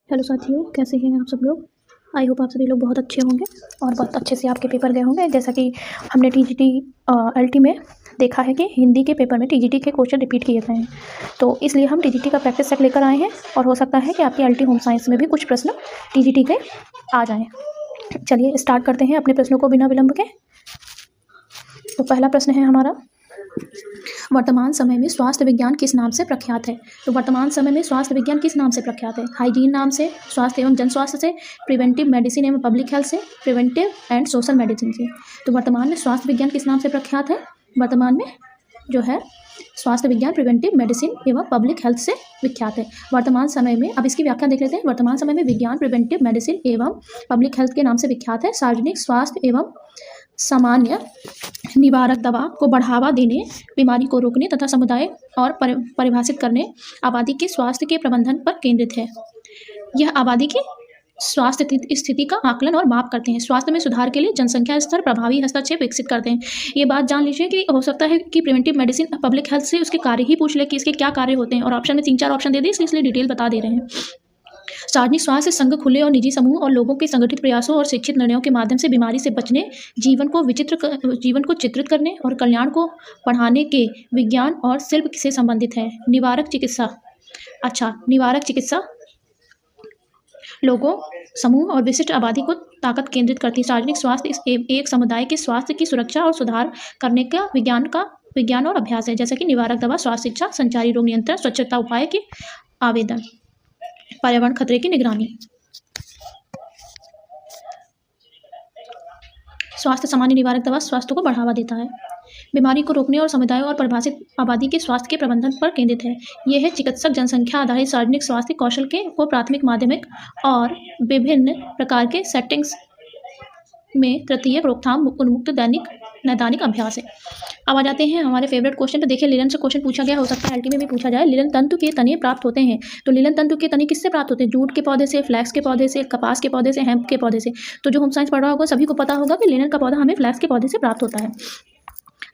Hello साथियों, कैसे हैं आप सब लोग। आई होप आप सभी लोग बहुत अच्छे होंगे और बहुत अच्छे से आपके पेपर गए होंगे। जैसा कि हमने टीजीटी एलटी में देखा है कि हिंदी के पेपर में टीजीटी के क्वेश्चन रिपीट किए गए हैं, तो इसलिए हम टीजीटी का प्रैक्टिस सेट लेकर आए हैं और हो सकता है कि आपके एलटी होम साइंस में भी कुछ प्रश्न टीजीटी के आ जाएँ। चलिए स्टार्ट करते हैं अपने प्रश्नों को बिना विलंब के। तो पहला प्रश्न है हमारा, वर्तमान समय में स्वास्थ्य विज्ञान किस नाम से प्रख्यात है। तो वर्तमान समय में स्वास्थ्य विज्ञान किस नाम से प्रख्यात है। हाइजीन नाम से, स्वास्थ्य एवं जन स्वास्थ्य से, प्रिवेंटिव मेडिसिन एवं पब्लिक हेल्थ से, प्रिवेंटिव एंड सोशल मेडिसिन से। तो वर्तमान में स्वास्थ्य विज्ञान किस नाम से प्रख्यात है। वर्तमान में जो है स्वास्थ्य विज्ञान प्रिवेंटिव मेडिसिन एवं पब्लिक हेल्थ से विख्यात है। वर्तमान समय में, अब इसकी व्याख्या देख लेते हैं। वर्तमान समय में विज्ञान प्रिवेंटिव मेडिसिन एवं पब्लिक हेल्थ के नाम से विख्यात है। सार्वजनिक स्वास्थ्य एवं सामान्य निवारक दवा को बढ़ावा देने, बीमारी को रोकने तथा समुदाय और परिभाषित करने, आबादी के स्वास्थ्य के प्रबंधन पर केंद्रित है। यह आबादी की स्वास्थ्य स्थिति का आकलन और माप करते हैं। स्वास्थ्य में सुधार के लिए जनसंख्या स्तर प्रभावी हस्तक्षेप विकसित करते हैं। ये बात जान लीजिए कि हो सकता है कि प्रिवेंटिव मेडिसिन पब्लिक हेल्थ से उसके कार्य ही पूछ ले कि इसके क्या कार्य होते हैं, और ऑप्शन में 3-4 ऑप्शन दे दें, इसलिए डिटेल बता दे रहे हैं। सार्वजनिक स्वास्थ्य संघ खुले और निजी समूह और लोगों के संगठित प्रयासों और शिक्षित निर्णयों के माध्यम से बीमारी से बचने, जीवन को चित्रित करने और कल्याण को बढ़ाने के विज्ञान और शिल्प से संबंधित है। निवारक चिकित्सा, अच्छा, निवारक चिकित्सा लोगों, समूह और विशिष्ट आबादी को ताकत केंद्रित करती है। सार्वजनिक स्वास्थ्य एक समुदाय के स्वास्थ्य की सुरक्षा और सुधार करने का विज्ञान और अभ्यास है, जैसे कि निवारक दवा, स्वास्थ्य शिक्षा, संचारी रोग नियंत्रण, स्वच्छता उपाय के आवेदन, पर्यावरण खतरे की निगरानी। स्वास्थ्य सामान्य निवारक दवा स्वास्थ्य को बढ़ावा देता है, बीमारी को रोकने और समुदाय और परिभाषित आबादी के स्वास्थ्य के प्रबंधन पर केंद्रित है। यह है चिकित्सक जनसंख्या आधारित सार्वजनिक स्वास्थ्य कौशल को प्राथमिक, माध्यमिक और विभिन्न प्रकार के सेटिंग्स में तृतीयक रोकथाम उन्मुक्त नैदानिक अभ्यास है। अब आ जाते हैं हमारे फेवरेट क्वेश्चन पे। देखिए, लिलन से क्वेश्चन पूछा गया, हो सकता है एलटी में भी पूछा जाए। लिलन तंतु के तने प्राप्त होते हैं। तो लिलन तंतु के तने किससे प्राप्त होते हैं। जूट के पौधे से, फ्लैक्स के पौधे से, कपास के पौधे से, हेम्प के पौधे से। तो जो होम साइंस पढ़ रहा होगा सभी को पता होगा कि लिलन का पौधा हमें फ्लैक्स के पौधे से प्राप्त होता है।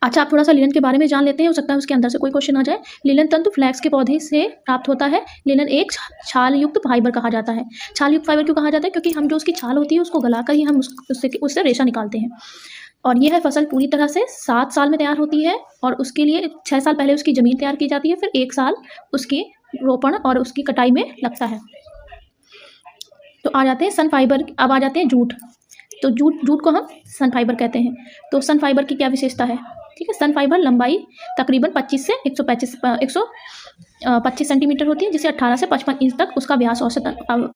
अच्छा, आप थोड़ा सा लिलन के बारे में जान लेते हैं, हो सकता है उसके अंदर से कोई क्वेश्चन आ जाए। लिलन तंतु फ्लैक्स के पौधे से प्राप्त होता है। लिलन एक छाल युक्त फाइबर कहा जाता है। छाल युक्त फाइबर क्यों कहा जाता है, क्योंकि हम जो उसकी छाल होती है उसको गलाकर ही हम उससे रेशा निकालते हैं। और यह फसल पूरी तरह से 7 साल में तैयार होती है, और उसके लिए 6 साल पहले उसकी ज़मीन तैयार की जाती है, फिर 1 साल उसकी रोपण और उसकी कटाई में लगता है। तो आ जाते हैं सन फाइबर। अब आ जाते हैं जूट। तो जूट को हम सन फाइबर कहते हैं। तो सन फाइबर की क्या विशेषता है, ठीक है। सन फाइबर लंबाई तकरीबन 25 से 125 सेंटीमीटर होती है, जिसे 18 से 55 इंच तक उसका व्यास औसत